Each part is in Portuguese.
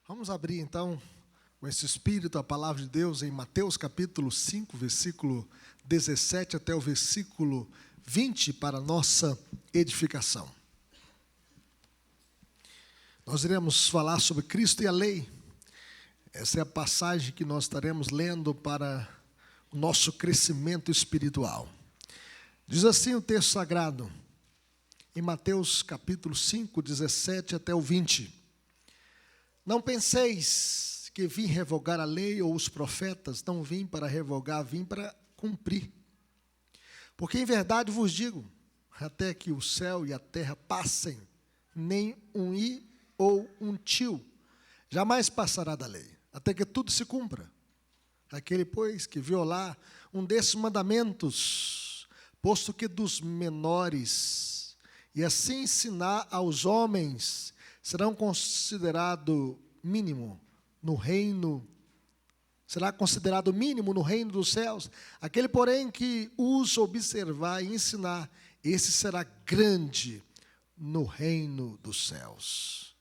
Vamos abrir então com esse Espírito a palavra de Deus em Mateus capítulo 5, versículo 17 até o versículo 20 para a nossa edificação. Nós iremos falar sobre Cristo e a lei. Essa é a passagem que nós estaremos lendo para o nosso crescimento espiritual. Diz assim o texto sagrado, em Mateus capítulo 5, 17 até o 20. Não penseis que vim revogar a lei ou os profetas, não vim para revogar, vim para cumprir. Porque em verdade vos digo, até que o céu e a terra passem, nem um i ou um tio jamais passará da lei, até que tudo se cumpra. Aquele, pois, que violar um desses mandamentos, posto que dos menores, e assim ensinar aos homens, será considerado mínimo no reino dos céus. Aquele, porém, que os observar e ensinar, esse será grande no reino dos céus.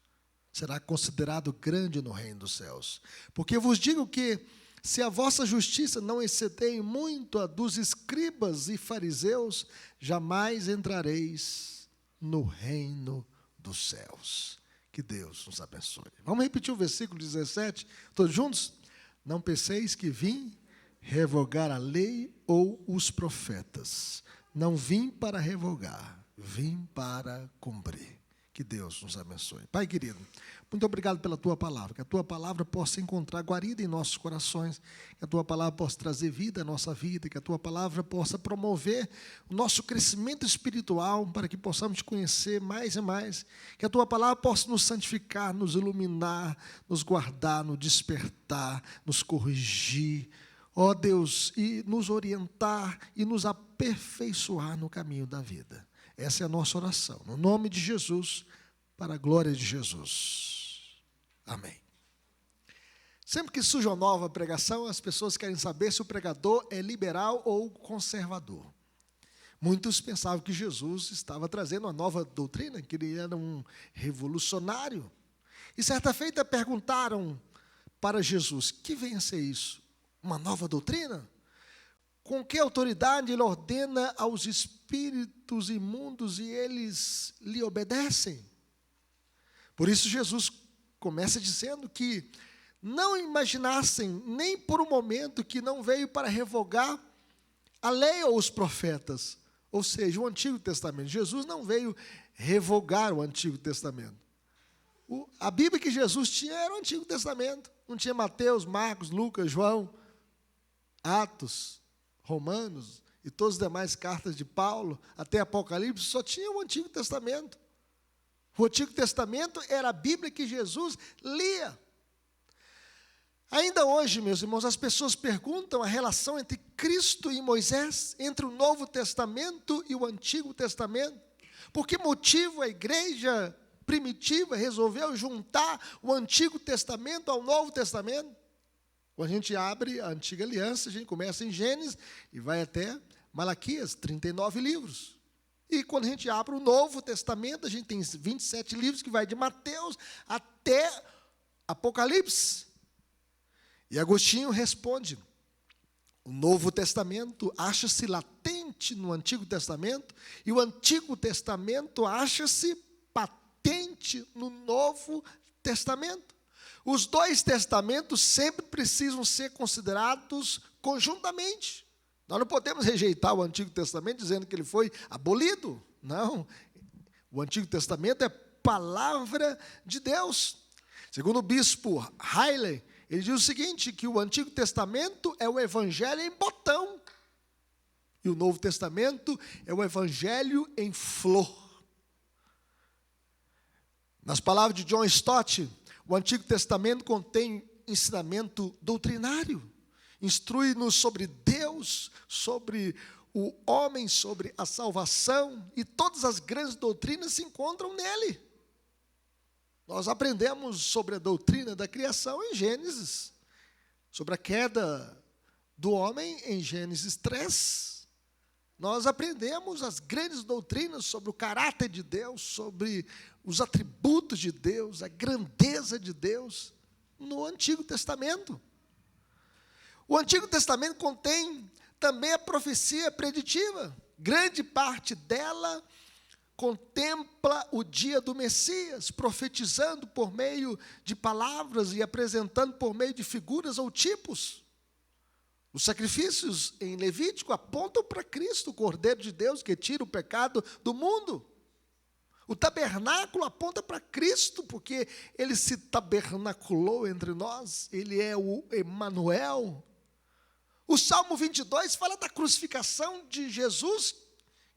Será considerado grande no reino dos céus. Porque vos digo que, se a vossa justiça não exceder muito a dos escribas e fariseus, jamais entrareis no reino dos céus. Que Deus nos abençoe. Vamos repetir o versículo 17, todos juntos? Não penseis que vim revogar a lei ou os profetas. Não vim para revogar, vim para cumprir. Que Deus nos abençoe. Pai querido, muito obrigado pela Tua palavra, que a Tua palavra possa encontrar guarida em nossos corações, que a Tua palavra possa trazer vida à nossa vida, que a Tua palavra possa promover o nosso crescimento espiritual, para que possamos Te conhecer mais e mais, que a Tua palavra possa nos santificar, nos iluminar, nos guardar, nos despertar, nos corrigir, ó Deus, e nos orientar e nos aperfeiçoar no caminho da vida. Essa é a nossa oração, no nome de Jesus, para a glória de Jesus. Amém. Sempre que surge uma nova pregação, as pessoas querem saber se o pregador é liberal ou conservador. Muitos pensavam que Jesus estava trazendo uma nova doutrina, que ele era um revolucionário. E certa feita perguntaram para Jesus, que vem a ser isso? Uma nova doutrina? Com que autoridade ele ordena aos espíritos imundos e eles lhe obedecem? Por isso Jesus começa dizendo que não imaginassem nem por um momento que não veio para revogar a lei ou os profetas, ou seja, o Antigo Testamento. Jesus não veio revogar o Antigo Testamento. A Bíblia que Jesus tinha era o Antigo Testamento. Não tinha Mateus, Marcos, Lucas, João, Atos, Romanos e todas as demais cartas de Paulo, até Apocalipse, só tinha o Antigo Testamento. O Antigo Testamento era a Bíblia que Jesus lia. Ainda hoje, meus irmãos, as pessoas perguntam a relação entre Cristo e Moisés, entre o Novo Testamento e o Antigo Testamento. Por que motivo a igreja primitiva resolveu juntar o Antigo Testamento ao Novo Testamento? Quando a gente abre a Antiga Aliança, a gente começa em Gênesis e vai até Malaquias, 39 livros. E quando a gente abre o Novo Testamento, a gente tem 27 livros que vai de Mateus até Apocalipse. E Agostinho responde, o Novo Testamento acha-se latente no Antigo Testamento e o Antigo Testamento acha-se patente no Novo Testamento. Os dois testamentos sempre precisam ser considerados conjuntamente. Nós não podemos rejeitar o Antigo Testamento dizendo que ele foi abolido. Não. O Antigo Testamento é palavra de Deus. Segundo o bispo Riley, ele diz o seguinte, que o Antigo Testamento é o Evangelho em botão. E o Novo Testamento é o Evangelho em flor. Nas palavras de John Stott, o Antigo Testamento contém ensinamento doutrinário, instrui-nos sobre Deus, sobre o homem, sobre a salvação, e todas as grandes doutrinas se encontram nele. Nós aprendemos sobre a doutrina da criação em Gênesis, sobre a queda do homem em Gênesis 3. Nós aprendemos as grandes doutrinas sobre o caráter de Deus, sobre os atributos de Deus, a grandeza de Deus, no Antigo Testamento. O Antigo Testamento contém também a profecia preditiva. Grande parte dela contempla o dia do Messias, profetizando por meio de palavras e apresentando por meio de figuras ou tipos. Os sacrifícios em Levítico apontam para Cristo, o Cordeiro de Deus que tira o pecado do mundo. O tabernáculo aponta para Cristo, porque ele se tabernaculou entre nós, ele é o Emanuel. O Salmo 22 fala da crucificação de Jesus,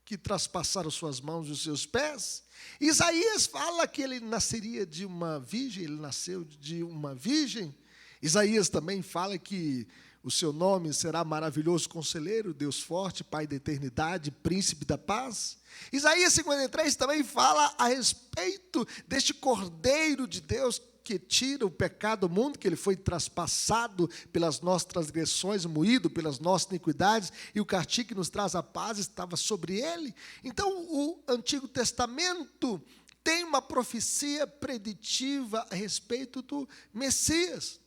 que traspassaram suas mãos e os seus pés. Isaías fala que ele nasceria de uma virgem, ele nasceu de uma virgem. Isaías também fala que o seu nome será maravilhoso conselheiro, Deus forte, Pai da eternidade, príncipe da paz. Isaías 53 também fala a respeito deste Cordeiro de Deus que tira o pecado do mundo, que ele foi traspassado pelas nossas transgressões, moído pelas nossas iniquidades, e o castigo que nos traz a paz estava sobre ele. Então, o Antigo Testamento tem uma profecia preditiva a respeito do Messias.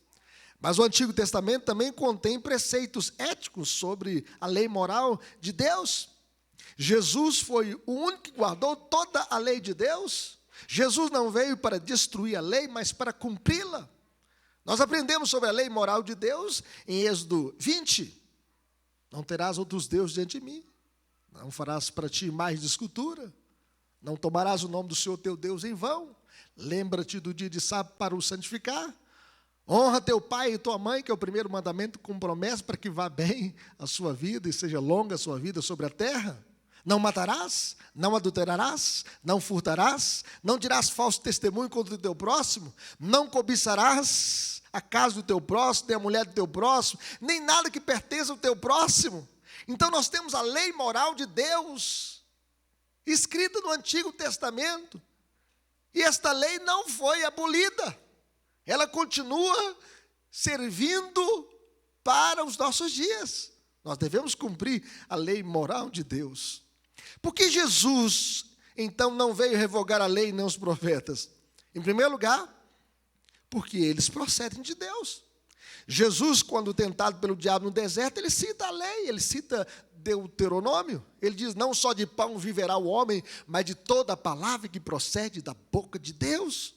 Mas o Antigo Testamento também contém preceitos éticos sobre a lei moral de Deus. Jesus foi o único que guardou toda a lei de Deus. Jesus não veio para destruir a lei, mas para cumpri-la. Nós aprendemos sobre a lei moral de Deus em Êxodo 20. Não terás outros deuses diante de mim. Não farás para ti imagem de escultura. Não tomarás o nome do Senhor teu Deus em vão. Lembra-te do dia de sábado para o santificar. Honra teu pai e tua mãe, que é o primeiro mandamento com promessa para que vá bem a sua vida e seja longa a sua vida sobre a terra. Não matarás, não adulterarás, não furtarás, não dirás falso testemunho contra o teu próximo, não cobiçarás a casa do teu próximo, nem a mulher do teu próximo, nem nada que pertença ao teu próximo. Então nós temos a lei moral de Deus, escrita no Antigo Testamento, e esta lei não foi abolida, ela continua servindo para os nossos dias. Nós devemos cumprir a lei moral de Deus. Por que Jesus, então, não veio revogar a lei nem os profetas? Em primeiro lugar, porque eles procedem de Deus. Jesus, quando tentado pelo diabo no deserto, ele cita a lei, ele cita Deuteronômio. Ele diz, não só de pão viverá o homem, mas de toda a palavra que procede da boca de Deus.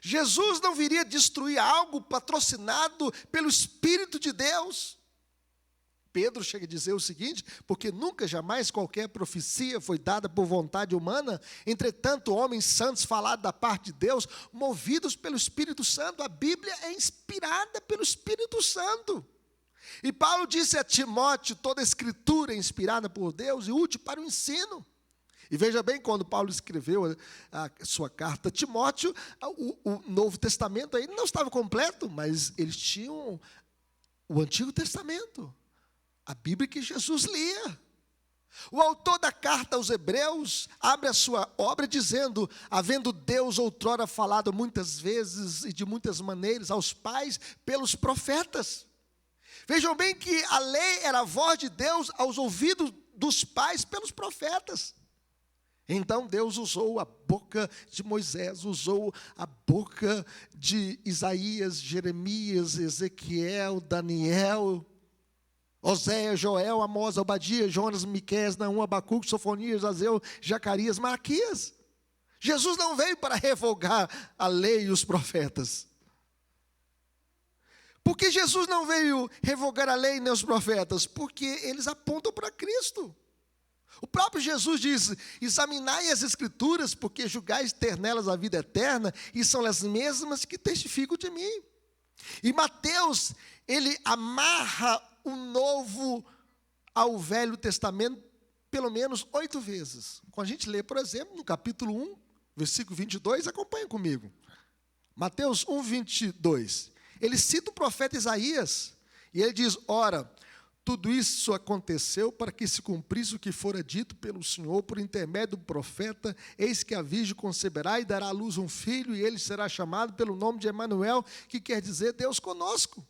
Jesus não viria destruir algo patrocinado pelo Espírito de Deus. Pedro chega a dizer o seguinte, porque nunca, jamais qualquer profecia foi dada por vontade humana, entretanto, homens santos falaram da parte de Deus, movidos pelo Espírito Santo. A Bíblia é inspirada pelo Espírito Santo. E Paulo disse a Timóteo, toda a escritura é inspirada por Deus e útil para o ensino. E veja bem, quando Paulo escreveu a sua carta a Timóteo, o Novo Testamento ainda não estava completo, mas eles tinham o Antigo Testamento. A Bíblia que Jesus lia. O autor da carta aos Hebreus abre a sua obra dizendo, havendo Deus outrora falado muitas vezes e de muitas maneiras aos pais pelos profetas. Vejam bem que a lei era a voz de Deus aos ouvidos dos pais pelos profetas. Então Deus usou a boca de Moisés, usou a boca de Isaías, Jeremias, Ezequiel, Daniel, Oséias, Joel, Amós, Obadias, Jonas, Miqueias, Naum, Abacuque, Sofonias, Azeu, Zacarias, Malaquias. Jesus não veio para revogar a lei e os profetas. Por que Jesus não veio revogar a lei nem os profetas? Porque eles apontam para Cristo. O próprio Jesus diz, examinai as Escrituras, porque julgais ter nelas a vida eterna, e são as mesmas que testificam de mim. E Mateus, ele amarra o Novo ao Velho Testamento pelo menos 8 vezes. Quando a gente lê, por exemplo, no capítulo 1, versículo 22, acompanha comigo. Mateus 1, 22. Ele cita o profeta Isaías, e ele diz, ora, tudo isso aconteceu para que se cumprisse o que fora dito pelo Senhor por intermédio do profeta, eis que a virgem conceberá e dará à luz um filho, e ele será chamado pelo nome de Emanuel, que quer dizer Deus conosco.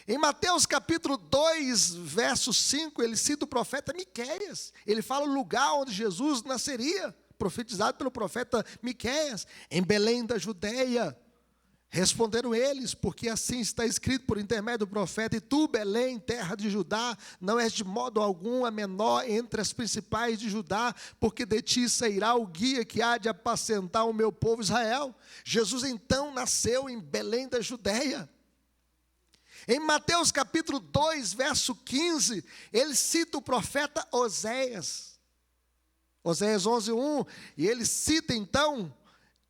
Em Mateus capítulo 2, verso 5, ele cita o profeta Miqueias. Ele fala o lugar onde Jesus nasceria, profetizado pelo profeta Miqueias, em Belém da Judeia, Responderam eles, porque assim está escrito por intermédio do profeta: e tu, Belém, terra de Judá, não és de modo algum a menor entre as principais de Judá, porque de ti sairá o guia que há de apacentar o meu povo Israel. Jesus então nasceu em Belém da Judéia. Em Mateus capítulo 2, verso 15, ele cita o profeta Oséias. Oséias 11:1, e ele cita então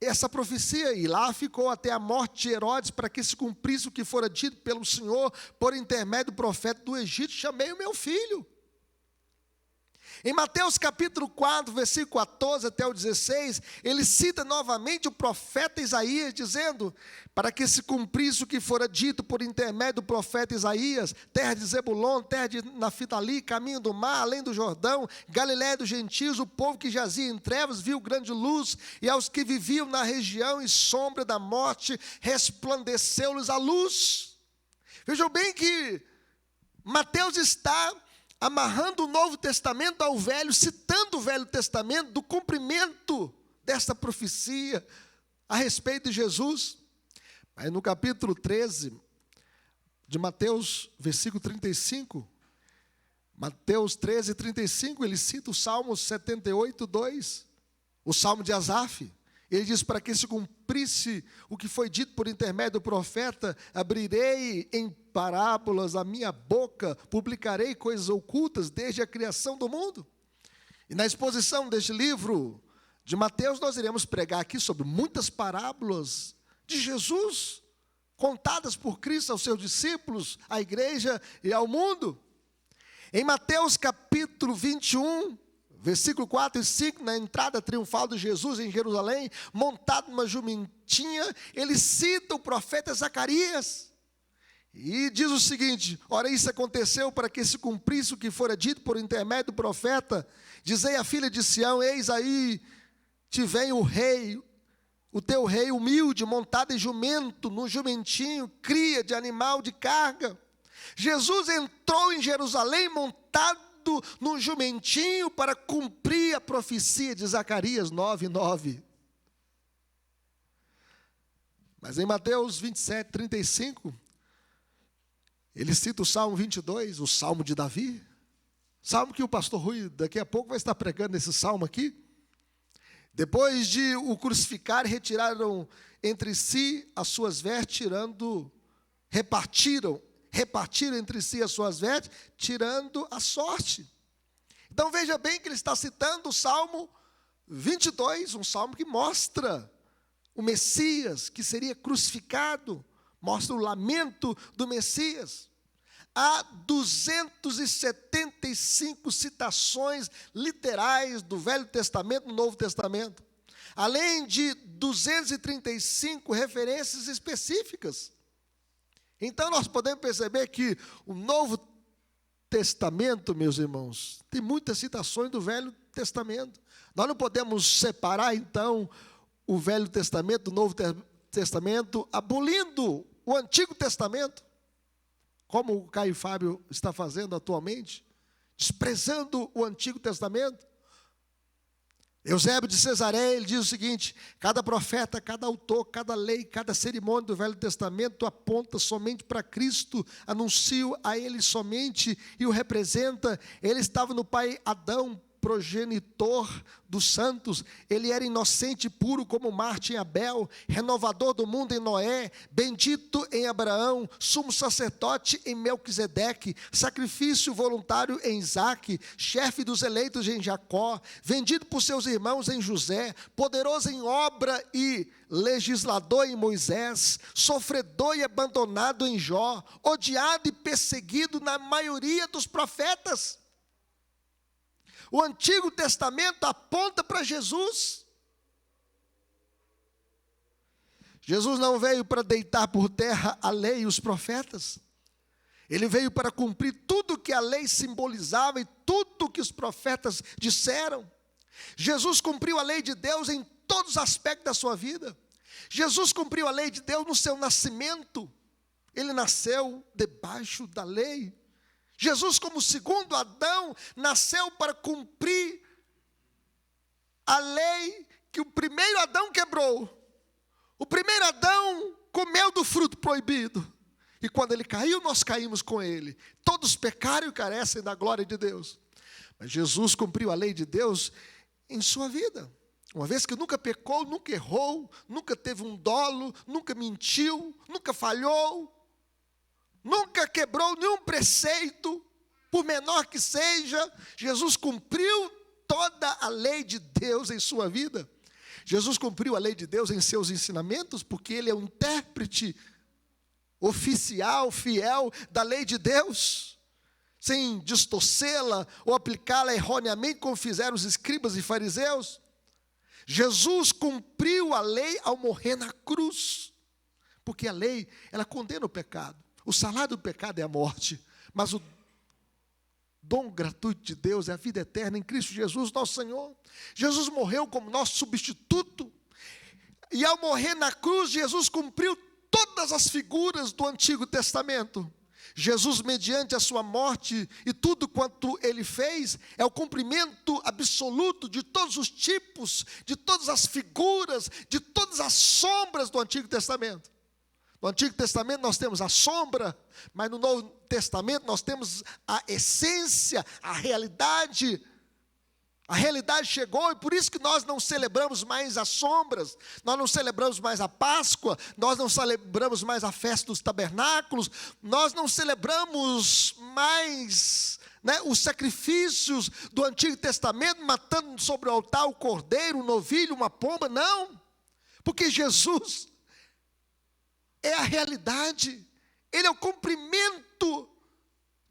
essa profecia, e lá ficou até a morte de Herodes, para que se cumprisse o que fora dito pelo Senhor, por intermédio do profeta do Egito: chamei o meu filho. Em Mateus capítulo 4, versículo 14 até o 16, ele cita novamente o profeta Isaías, dizendo: para que se cumprisse o que fora dito por intermédio do profeta Isaías: terra de Zebulon, terra de Naftali, caminho do mar, além do Jordão, Galiléia dos gentios, o povo que jazia em trevas viu grande luz, e aos que viviam na região e sombra da morte resplandeceu-lhes a luz. Vejam bem que Mateus está amarrando o Novo Testamento ao Velho, citando o Velho Testamento do cumprimento desta profecia a respeito de Jesus. Aí no capítulo 13 de Mateus, versículo 35, Mateus 13, 35, ele cita o Salmo 78, 2, o Salmo de Asaf. Ele diz: para que se cumprisse o que foi dito por intermédio do profeta: abrirei em parábolas a minha boca, publicarei coisas ocultas desde a criação do mundo. E na exposição deste livro de Mateus, nós iremos pregar aqui sobre muitas parábolas de Jesus, contadas por Cristo aos seus discípulos, à igreja e ao mundo. Em Mateus capítulo 21, versículo 4 e 5, na entrada triunfal de Jesus em Jerusalém, montado numa jumentinha, ele cita o profeta Zacarias. E diz o seguinte: ora, isso aconteceu para que se cumprisse o que fora dito por intermédio do profeta: dizei à filha de Sião: eis aí te vem o rei, o teu rei humilde, montado em jumento, num jumentinho, cria de animal de carga. Jesus entrou em Jerusalém montado num jumentinho para cumprir a profecia de Zacarias 9:9. Mas em Mateus 27, 35, ele cita o Salmo 22, o Salmo de Davi. Salmo que o pastor Rui daqui a pouco vai estar pregando esse salmo aqui. Depois de o crucificar, retiraram entre si as suas vestes, repartiram entre si as suas vestes, tirando a sorte. Então veja bem que ele está citando o Salmo 22, um salmo que mostra o Messias que seria crucificado, mostra o lamento do Messias. Há 275 citações literais do Velho Testamento no Novo Testamento, além de 235 referências específicas. Então nós podemos perceber que o Novo Testamento, meus irmãos, tem muitas citações do Velho Testamento. Nós não podemos separar então o Velho Testamento do Novo Testamento, abolindo o Antigo Testamento, como o Caio Fábio está fazendo atualmente, desprezando o Antigo Testamento. Eusébio de Cesareia, ele diz o seguinte: cada profeta, cada autor, cada lei, cada cerimônia do Velho Testamento aponta somente para Cristo, anuncia a Ele somente e o representa. Ele estava no pai Adão, progenitor dos santos. Ele era inocente e puro como Marte em Abel, renovador do mundo em Noé, bendito em Abraão, sumo sacerdote em Melquisedeque, sacrifício voluntário em Isaque, chefe dos eleitos em Jacó, vendido por seus irmãos em José, poderoso em obra e legislador em Moisés, sofredor e abandonado em Jó, odiado e perseguido na maioria dos profetas. O Antigo Testamento aponta para Jesus. Jesus não veio para deitar por terra a lei e os profetas. Ele veio para cumprir tudo que a lei simbolizava e tudo que os profetas disseram. Jesus cumpriu a lei de Deus em todos os aspectos da sua vida. Jesus cumpriu a lei de Deus no seu nascimento. Ele nasceu debaixo da lei. Jesus, como segundo Adão, nasceu para cumprir a lei que o primeiro Adão quebrou. O primeiro Adão comeu proibido. E quando ele caiu, nós caímos com ele. Todos pecaram e carecem da glória de Deus. Mas Jesus cumpriu a lei de Deus em sua vida. Uma vez que nunca pecou, nunca errou, nunca teve um dolo, nunca mentiu, nunca falhou, nunca quebrou nenhum preceito, por menor que seja, Jesus cumpriu toda a lei de Deus em sua vida. Jesus cumpriu a lei de Deus em seus ensinamentos, porque ele é o intérprete oficial, fiel da lei de Deus, sem distorcê-la ou aplicá-la erroneamente, como fizeram os escribas e fariseus. Jesus cumpriu a lei ao morrer na cruz, porque a lei, ela condena o pecado. O salário do pecado é a morte, mas o dom gratuito de Deus é a vida eterna em Cristo Jesus, nosso Senhor. Jesus morreu como nosso substituto, e ao morrer na cruz, Jesus cumpriu todas as figuras do Antigo Testamento. Jesus, mediante a sua morte e tudo quanto ele fez, é o cumprimento absoluto de todos os tipos, de todas as figuras, de todas as sombras do Antigo Testamento. No Antigo Testamento nós temos a sombra, mas no Novo Testamento nós temos a essência, a realidade. A realidade chegou e por isso que nós não celebramos mais as sombras, nós não celebramos mais a Páscoa, nós não celebramos mais a festa dos tabernáculos, nós não celebramos mais os sacrifícios do Antigo Testamento, matando sobre o altar o cordeiro, um novilho, uma pomba, não, porque Jesus é a realidade, ele é o cumprimento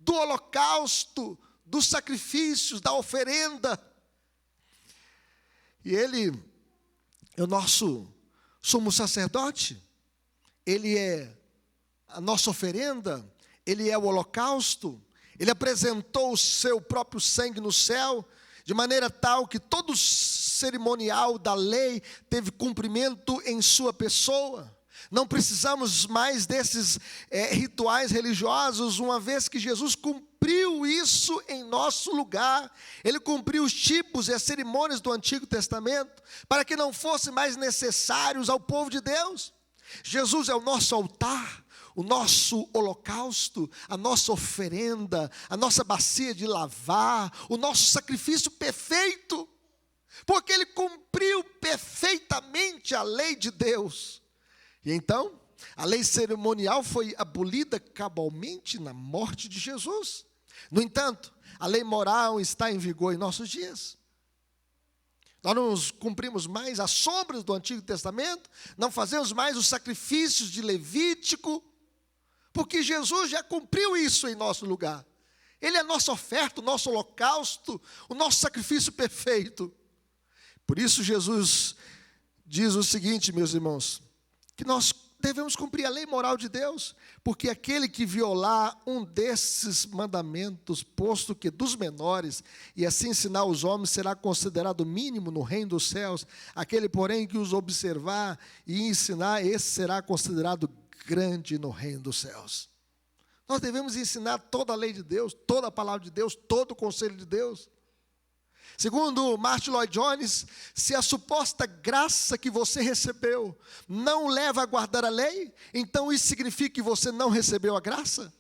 do holocausto, dos sacrifícios, da oferenda. E ele é o nosso sumo sacerdote, ele é a nossa oferenda, ele é o holocausto, ele apresentou o seu próprio sangue no céu, de maneira tal que todo o cerimonial da lei teve cumprimento em sua pessoa. Não precisamos mais desses rituais religiosos, uma vez que Jesus cumpriu isso em nosso lugar. Ele cumpriu os tipos e as cerimônias do Antigo Testamento, para que não fossem mais necessários ao povo de Deus. Jesus é o nosso altar, o nosso holocausto, a nossa oferenda, a nossa bacia de lavar, o nosso sacrifício perfeito, porque ele cumpriu perfeitamente a lei de Deus. E então, a lei cerimonial foi abolida cabalmente na morte de Jesus. No entanto, a lei moral está em vigor em nossos dias. Nós não cumprimos mais as sombras do Antigo Testamento, não fazemos mais os sacrifícios de Levítico, porque Jesus já cumpriu isso em nosso lugar. Ele é a nossa oferta, o nosso holocausto, o nosso sacrifício perfeito. Por isso Jesus diz o seguinte, meus irmãos, que nós devemos cumprir a lei moral de Deus, porque aquele que violar um desses mandamentos, posto que dos menores, e assim ensinar os homens, será considerado mínimo no reino dos céus. Aquele, porém, que os observar e ensinar, esse será considerado grande no reino dos céus. Nós devemos ensinar toda a lei de Deus, toda a palavra de Deus, todo o conselho de Deus. Segundo Martin Lloyd Jones, se a suposta graça que você recebeu não leva a guardar a lei, então isso significa que você não recebeu a graça?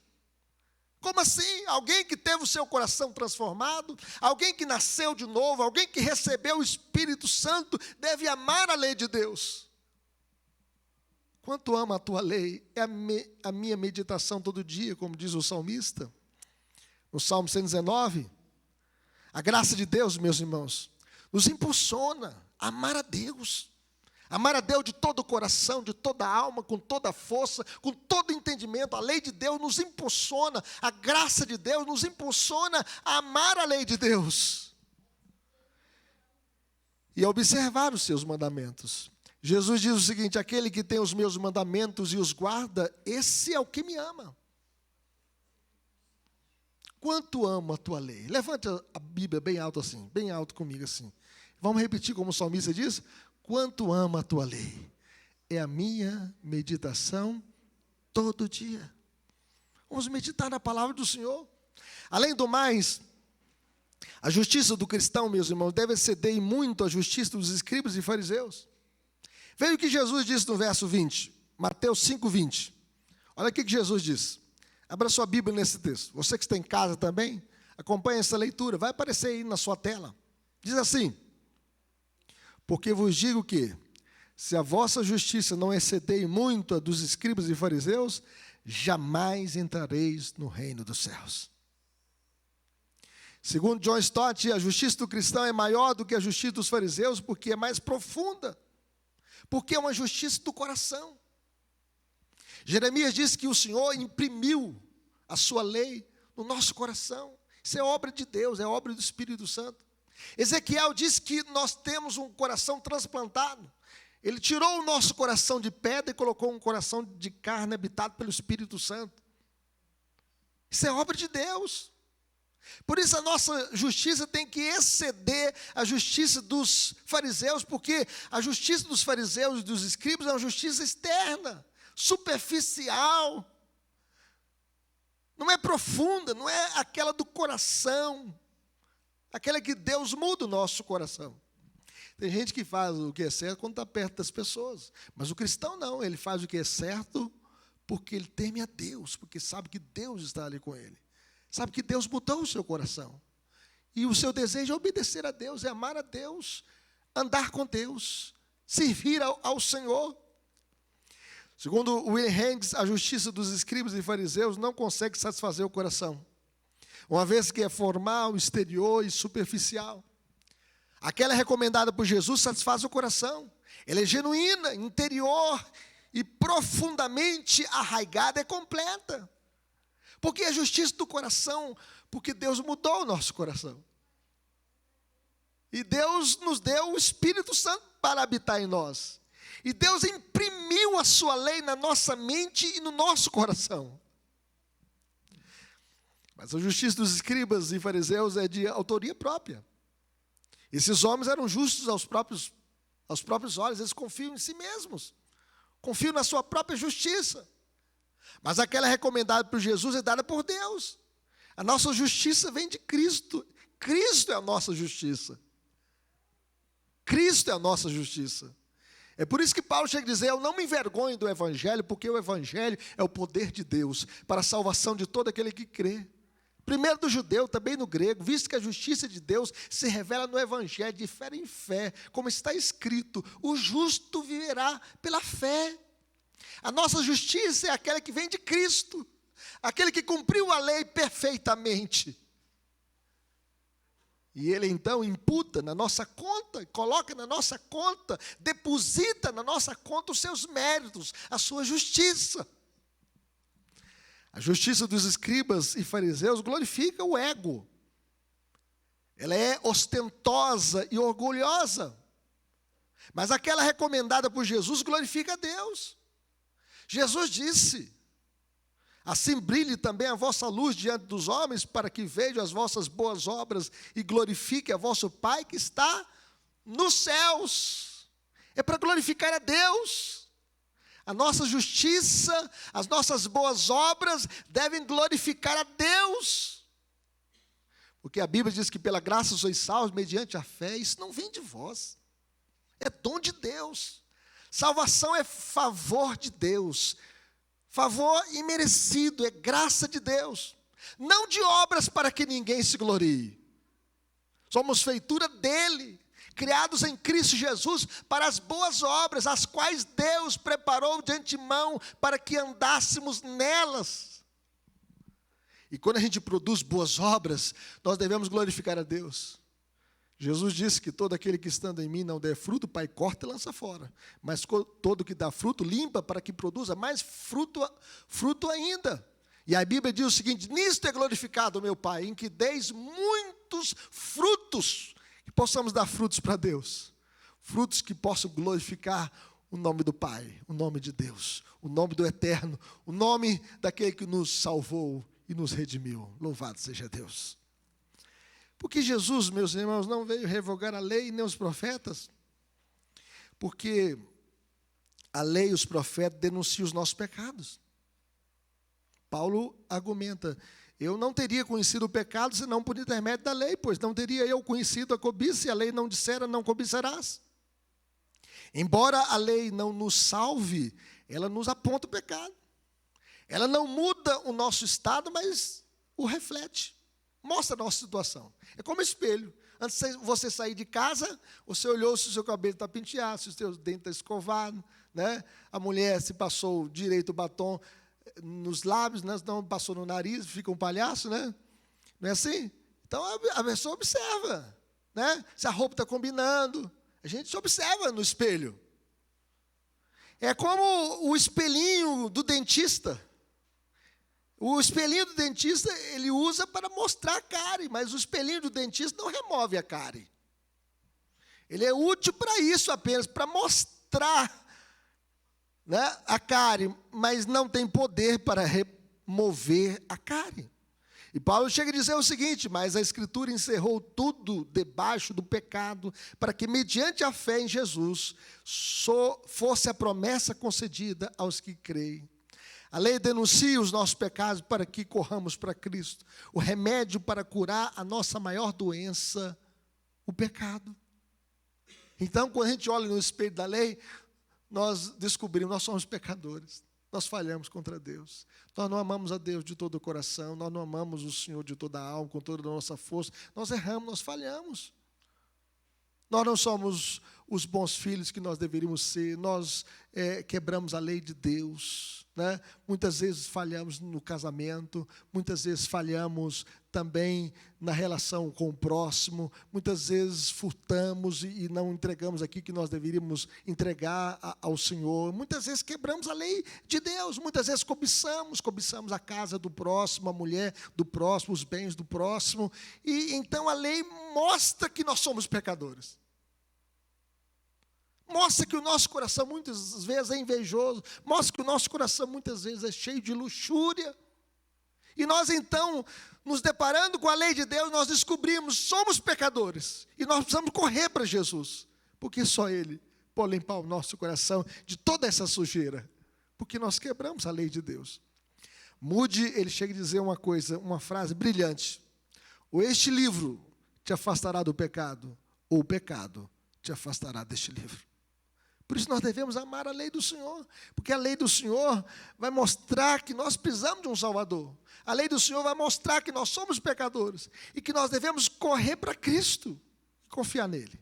Como assim? Alguém que teve o seu coração transformado, alguém que nasceu de novo, alguém que recebeu o Espírito Santo, deve amar a lei de Deus. Quanto amo a tua lei, é a minha meditação todo dia, como diz o salmista, no Salmo 119. A graça de Deus, meus irmãos, nos impulsiona a amar a Deus. Amar a Deus de todo o coração, de toda a alma, com toda a força, com todo o entendimento. A lei de Deus nos impulsiona, a graça de Deus nos impulsiona a amar a lei de Deus. E a observar os seus mandamentos. Jesus diz o seguinte, aquele que tem os meus mandamentos e os guarda, esse é o que me ama. Quanto amo a tua lei? Levante a Bíblia bem alto assim, bem alto comigo assim. Vamos repetir como o salmista diz? Quanto amo a tua lei? É a minha meditação todo dia. Vamos meditar na palavra do Senhor. Além do mais, a justiça do cristão, meus irmãos, deve exceder muito a justiça dos escribas e fariseus. Veja o que Jesus disse no verso 20, Mateus 5:20. Olha o que Jesus diz. Abra sua Bíblia nesse texto. Você que está em casa também, acompanhe essa leitura. Vai aparecer aí na sua tela. Diz assim: porque vos digo que, se a vossa justiça não exceder muito a dos escribas e fariseus, jamais entrareis no reino dos céus. Segundo John Stott, a justiça do cristão é maior do que a justiça dos fariseus, porque é mais profunda, porque é uma justiça do coração. Jeremias diz que o Senhor imprimiu a sua lei no nosso coração. Isso é obra de Deus, é obra do Espírito Santo. Ezequiel diz que nós temos um coração transplantado. Ele tirou o nosso coração de pedra e colocou um coração de carne habitado pelo Espírito Santo. Isso é obra de Deus. Por isso a nossa justiça tem que exceder a justiça dos fariseus, porque a justiça dos fariseus e dos escribas é uma justiça externa, superficial. Não é profunda, não é aquela do coração, aquela que Deus muda o nosso coração. Tem gente que faz o que é certo quando está perto das pessoas, mas o cristão não, ele faz o que é certo porque ele teme a Deus, porque sabe que Deus está ali com ele. Sabe que Deus mudou o seu coração. E o seu desejo é obedecer a Deus, é amar a Deus, andar com Deus, servir ao Senhor. Segundo William Hanks, a justiça dos escribas e fariseus não consegue satisfazer o coração, uma vez que é formal, exterior e superficial. Aquela recomendada por Jesus satisfaz o coração. Ela é genuína, interior e profundamente arraigada, é completa. Porque a justiça do coração, porque Deus mudou o nosso coração. E Deus nos deu o Espírito Santo para habitar em nós. E Deus imprimiu a sua lei na nossa mente e no nosso coração. Mas a justiça dos escribas e fariseus é de autoria própria. Esses homens eram justos aos próprios olhos, eles confiam em si mesmos. Confiam na sua própria justiça. Mas aquela recomendada por Jesus é dada por Deus. A nossa justiça vem de Cristo. Cristo é a nossa justiça. Cristo é a nossa justiça. É por isso que Paulo chega a dizer: eu não me envergonho do Evangelho, porque o Evangelho é o poder de Deus para a salvação de todo aquele que crê. Primeiro do judeu, também no grego, visto que a justiça de Deus se revela no Evangelho de fé em fé, como está escrito: o justo viverá pela fé. A nossa justiça é aquela que vem de Cristo, aquele que cumpriu a lei perfeitamente. E Ele então imputa na nossa conta, coloca na nossa conta, deposita na nossa conta os seus méritos, a sua justiça. A justiça dos escribas e fariseus glorifica o ego. Ela é ostentosa e orgulhosa. Mas aquela recomendada por Jesus glorifica a Deus. Jesus disse: assim brilhe também a vossa luz diante dos homens, para que vejam as vossas boas obras e glorifique a vosso Pai que está nos céus. É para glorificar a Deus. A nossa justiça, as nossas boas obras devem glorificar a Deus. Porque a Bíblia diz que pela graça sois salvos mediante a fé. Isso não vem de vós, é dom de Deus. Salvação é favor de Deus, favor imerecido, é graça de Deus, não de obras para que ninguém se glorie. Somos feitura dele, criados em Cristo Jesus para as boas obras, as quais Deus preparou de antemão para que andássemos nelas. E quando a gente produz boas obras, nós devemos glorificar a Deus. Jesus disse que todo aquele que estando em mim não der fruto, o Pai corta e lança fora. Mas todo que dá fruto, limpa para que produza mais fruto ainda. E a Bíblia diz o seguinte: nisto é glorificado o meu Pai, em que deis muitos frutos, que possamos dar frutos para Deus. Frutos que possam glorificar o nome do Pai, o nome de Deus, o nome do Eterno, o nome daquele que nos salvou e nos redimiu. Louvado seja Deus. Porque Jesus, meus irmãos, não veio revogar a lei nem os profetas, porque a lei e os profetas denunciam os nossos pecados. Paulo argumenta: eu não teria conhecido o pecado senão por intermédio da lei, pois não teria eu conhecido a cobiça, e a lei não dissera, não cobiçarás. Embora a lei não nos salve, ela nos aponta o pecado. Ela não muda o nosso estado, mas o reflete. Mostra a nossa situação. É como espelho. Antes de você sair de casa, você olhou se o seu cabelo está penteado, se o seu dente está escovado, né? A mulher se passou direito o batom nos lábios, né? Não passou no nariz, fica um palhaço, né? Não é assim? Então a pessoa observa, né? Se a roupa está combinando. A gente se observa no espelho. É como o espelhinho do dentista. O espelhinho do dentista, ele usa para mostrar a cárie, mas o espelhinho do dentista não remove a cárie. Ele é útil para isso apenas, para mostrar, né, a cárie, mas não tem poder para remover a cárie. E Paulo chega a dizer o seguinte: mas a Escritura encerrou tudo debaixo do pecado, para que mediante a fé em Jesus fosse a promessa concedida aos que creem. A lei denuncia os nossos pecados para que corramos para Cristo, o remédio para curar a nossa maior doença, o pecado. Então, quando a gente olha no espelho da lei, nós descobrimos, nós somos pecadores, nós falhamos contra Deus. Nós não amamos a Deus de todo o coração, nós não amamos o Senhor de toda a alma, com toda a nossa força. Nós erramos, nós falhamos. Nós não somos os bons filhos que nós deveríamos ser, nós quebramos a lei de Deus, né? Muitas vezes falhamos no casamento, muitas vezes falhamos também na relação com o próximo, muitas vezes furtamos e não entregamos aquilo que nós deveríamos entregar ao Senhor, muitas vezes quebramos a lei de Deus, muitas vezes cobiçamos a casa do próximo, a mulher do próximo, os bens do próximo, e então a lei mostra que nós somos pecadores. Mostra que o nosso coração muitas vezes é invejoso. Mostra que o nosso coração muitas vezes é cheio de luxúria. E nós então, nos deparando com a lei de Deus, nós descobrimos, somos pecadores. E nós precisamos correr para Jesus. Porque só Ele pode limpar o nosso coração de toda essa sujeira. Porque nós quebramos a lei de Deus. Moody, ele chega a dizer uma coisa, uma frase brilhante. Ou este livro te afastará do pecado, ou o pecado te afastará deste livro. Por isso nós devemos amar a lei do Senhor, porque a lei do Senhor vai mostrar que nós precisamos de um Salvador. A lei do Senhor vai mostrar que nós somos pecadores e que nós devemos correr para Cristo e confiar nele.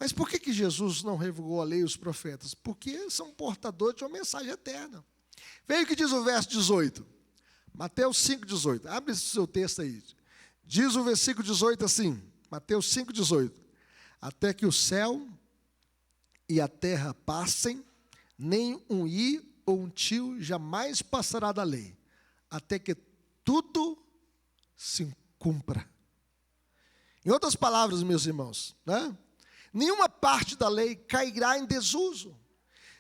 Mas por que Jesus não revogou a lei e os profetas? Porque são portadores de uma mensagem eterna. Veja o que diz o verso 18. Mateus 5,18. Abre esse seu texto aí. Diz o versículo 18 assim, Mateus 5,18. Até que o céu e a terra passem, nem um i ou um tio jamais passará da lei, até que tudo se cumpra. Em outras palavras, meus irmãos, né? Nenhuma parte da lei cairá em desuso.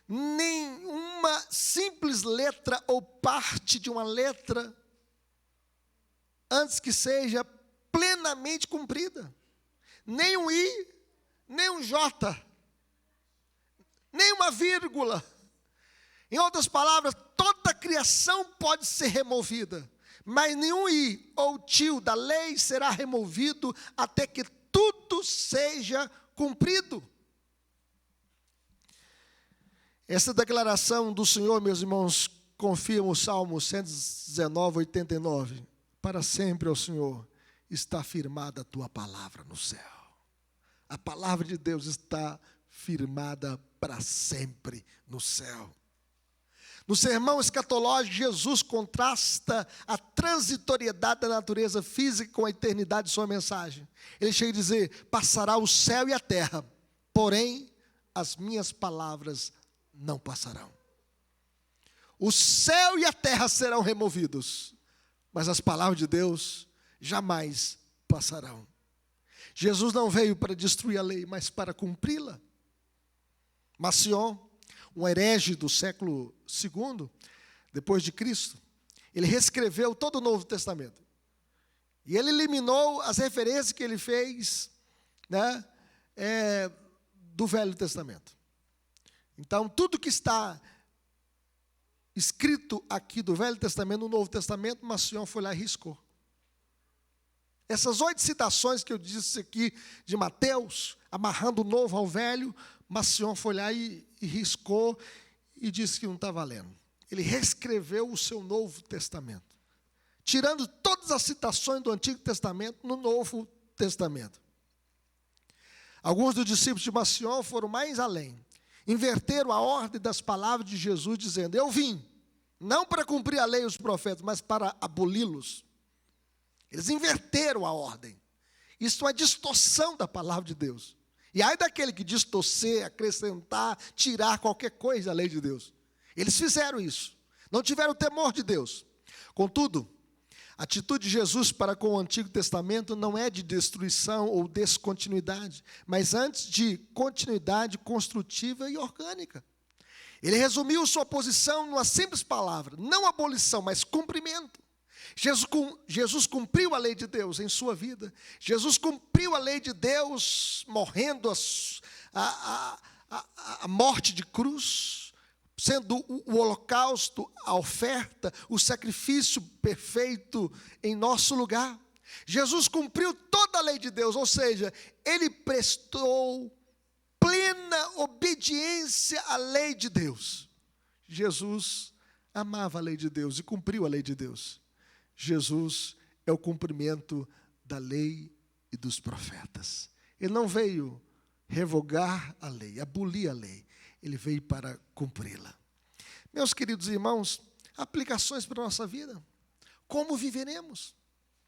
Nenhuma simples letra ou parte de uma letra, antes que seja plenamente cumprida. Nem um i, nem um j, nem uma vírgula. Em outras palavras, toda a criação pode ser removida, mas nenhum i ou tio da lei será removido até que tudo seja cumprido. Essa declaração do Senhor, meus irmãos, confirma o Salmo 119, 89. Para sempre, ó Senhor, está firmada a tua palavra no céu. A palavra de Deus está firmada para sempre no céu. No sermão escatológico, Jesus contrasta a transitoriedade da natureza física com a eternidade de sua mensagem. Ele chega a dizer: passará o céu e a terra, porém as minhas palavras não passarão. O céu e a terra serão removidos, mas as palavras de Deus jamais passarão. Jesus não veio para destruir a lei, mas para cumpri-la. Marcion, um herege do século II, depois de Cristo, ele reescreveu todo o Novo Testamento. E ele eliminou as referências que ele fez, né, do Velho Testamento. Então, tudo que está escrito aqui do Velho Testamento, no Novo Testamento, Marcion foi lá e riscou. Essas 8 citações que eu disse aqui de Mateus, amarrando o novo ao velho, Marcion foi lá e riscou e disse que não está valendo. ele reescreveu o seu Novo Testamento, tirando todas as citações do Antigo Testamento no Novo Testamento. Alguns dos discípulos de Maceió foram mais além, inverteram a ordem das palavras de Jesus, dizendo: eu vim, não para cumprir a lei e os profetas, mas para aboli-los. Eles inverteram a ordem. Isso é uma distorção da palavra de Deus. E ai daquele que distorcer, acrescentar, tirar qualquer coisa da lei de Deus. Eles fizeram isso. Não tiveram temor de Deus. Contudo, a atitude de Jesus para com o Antigo Testamento não é de destruição ou descontinuidade, mas antes de continuidade construtiva e orgânica. Ele resumiu sua posição numa simples palavra: não abolição, mas cumprimento. Jesus cumpriu a lei de Deus em sua vida. Jesus cumpriu a lei de Deus morrendo a morte de cruz, sendo o holocausto, a oferta, o sacrifício perfeito em nosso lugar. Jesus cumpriu toda a lei de Deus, ou seja, ele prestou plena obediência à lei de Deus. Jesus amava a lei de Deus e cumpriu a lei de Deus. Jesus é o cumprimento da lei e dos profetas. Ele não veio revogar a lei, abolir a lei. Ele veio para cumpri-la. Meus queridos irmãos, aplicações para a nossa vida. Como viveremos?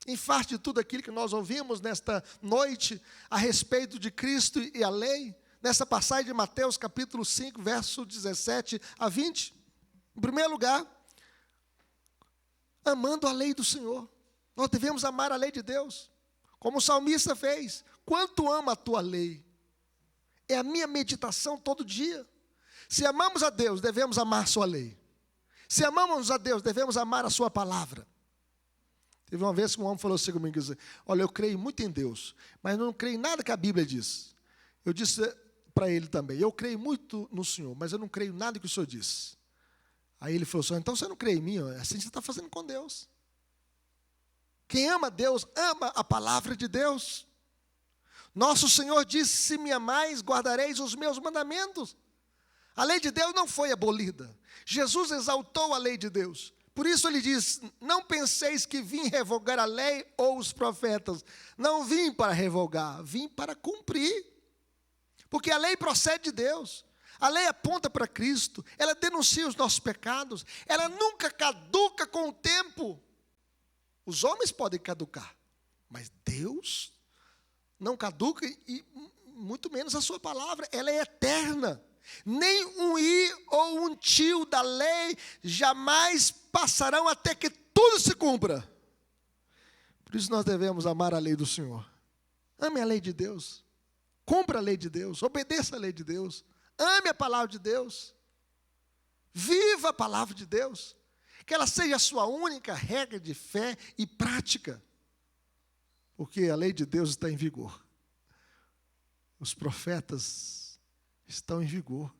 Em face de tudo aquilo que nós ouvimos nesta noite a respeito de Cristo e a lei, nessa passagem de Mateus capítulo 5, verso 17 a 20. Em primeiro lugar, amando a lei do Senhor. Nós devemos amar a lei de Deus, como o salmista fez. Quanto amo a tua lei? É a minha meditação todo dia. Se amamos a Deus, devemos amar a sua lei. Se amamos a Deus, devemos amar a sua palavra. Teve uma vez que um homem falou assim comigo: olha, eu creio muito em Deus, mas não creio em nada que a Bíblia diz. Eu disse para ele também: eu creio muito no Senhor, mas eu não creio em nada que o Senhor diz. Aí ele falou assim: então você não crê em mim? Assim você está fazendo com Deus. Quem ama Deus, ama a palavra de Deus. Nosso Senhor disse: se me amais, guardareis os meus mandamentos. A lei de Deus não foi abolida. Jesus exaltou a lei de Deus. Por isso ele diz: não penseis que vim revogar a lei ou os profetas. Não vim para revogar, vim para cumprir. Porque a lei procede de Deus. A lei aponta para Cristo, ela denuncia os nossos pecados, ela nunca caduca com o tempo. Os homens podem caducar, mas Deus não caduca, e muito menos a sua palavra, ela é eterna. Nem um i ou um tio da lei jamais passarão até que tudo se cumpra. Por isso nós devemos amar a lei do Senhor. Ame a lei de Deus, cumpra a lei de Deus, obedeça a lei de Deus. Ame a palavra de Deus. Viva a palavra de Deus. Que ela seja a sua única regra de fé e prática. Porque a lei de Deus está em vigor. Os profetas estão em vigor.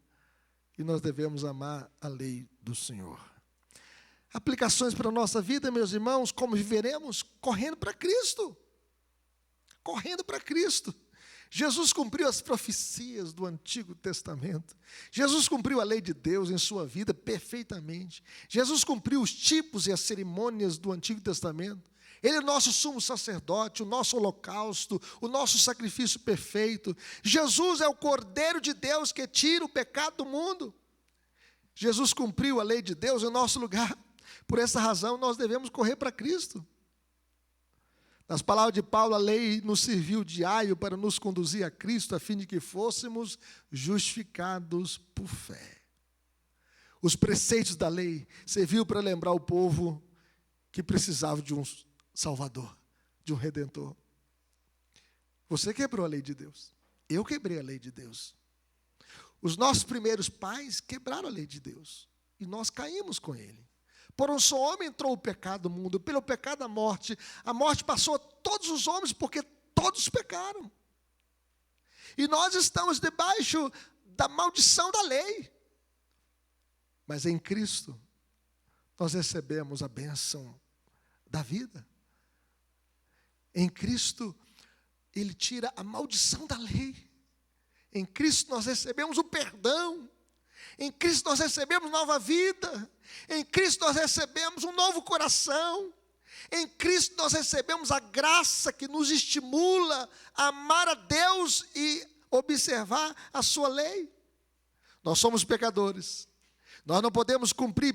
E nós devemos amar a lei do Senhor. Aplicações para a nossa vida, meus irmãos: como viveremos? Correndo para Cristo. Correndo para Cristo. Jesus cumpriu as profecias do Antigo Testamento. Jesus cumpriu a lei de Deus em sua vida perfeitamente. Jesus cumpriu os tipos e as cerimônias do Antigo Testamento. Ele é o nosso sumo sacerdote, o nosso holocausto, o nosso sacrifício perfeito. Jesus é o Cordeiro de Deus que tira o pecado do mundo. Jesus cumpriu a lei de Deus em nosso lugar. Por essa razão, nós devemos correr para Cristo. Nas palavras de Paulo, a lei nos serviu de aio para nos conduzir a Cristo, a fim de que fôssemos justificados por fé. Os preceitos da lei serviu para lembrar o povo que precisava de um Salvador, de um Redentor. Você quebrou a lei de Deus. Eu quebrei a lei de Deus. Os nossos primeiros pais quebraram a lei de Deus. E nós caímos com ele. Por um só homem entrou o pecado no mundo, pelo pecado a morte passou a todos os homens, porque todos pecaram. E nós estamos debaixo da maldição da lei. Mas em Cristo, nós recebemos a bênção da vida. Em Cristo, Ele tira a maldição da lei. Em Cristo nós recebemos o perdão. Em Cristo nós recebemos nova vida. Em Cristo nós recebemos um novo coração. Em Cristo nós recebemos a graça que nos estimula a amar a Deus e observar a sua lei. Nós somos pecadores. Nós não podemos cumprir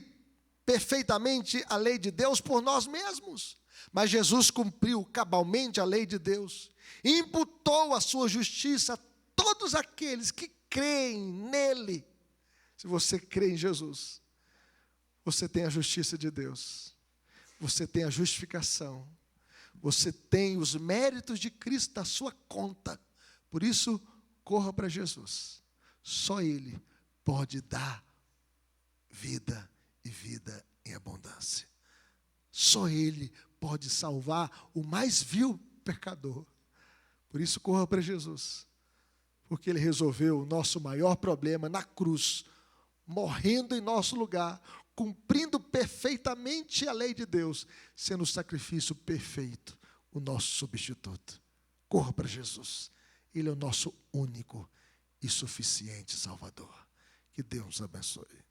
perfeitamente a lei de Deus por nós mesmos. Mas Jesus cumpriu cabalmente a lei de Deus. E imputou a sua justiça a todos aqueles que creem nele. Se você crê em Jesus, você tem a justiça de Deus. Você tem a justificação. Você tem os méritos de Cristo na sua conta. Por isso, corra para Jesus. Só Ele pode dar vida e vida em abundância. Só Ele pode salvar o mais vil pecador. Por isso, corra para Jesus. Porque Ele resolveu o nosso maior problema na cruz, morrendo em nosso lugar, cumprindo perfeitamente a lei de Deus, sendo o sacrifício perfeito, o nosso substituto. Corra para Jesus. Ele é o nosso único e suficiente Salvador. Que Deus abençoe.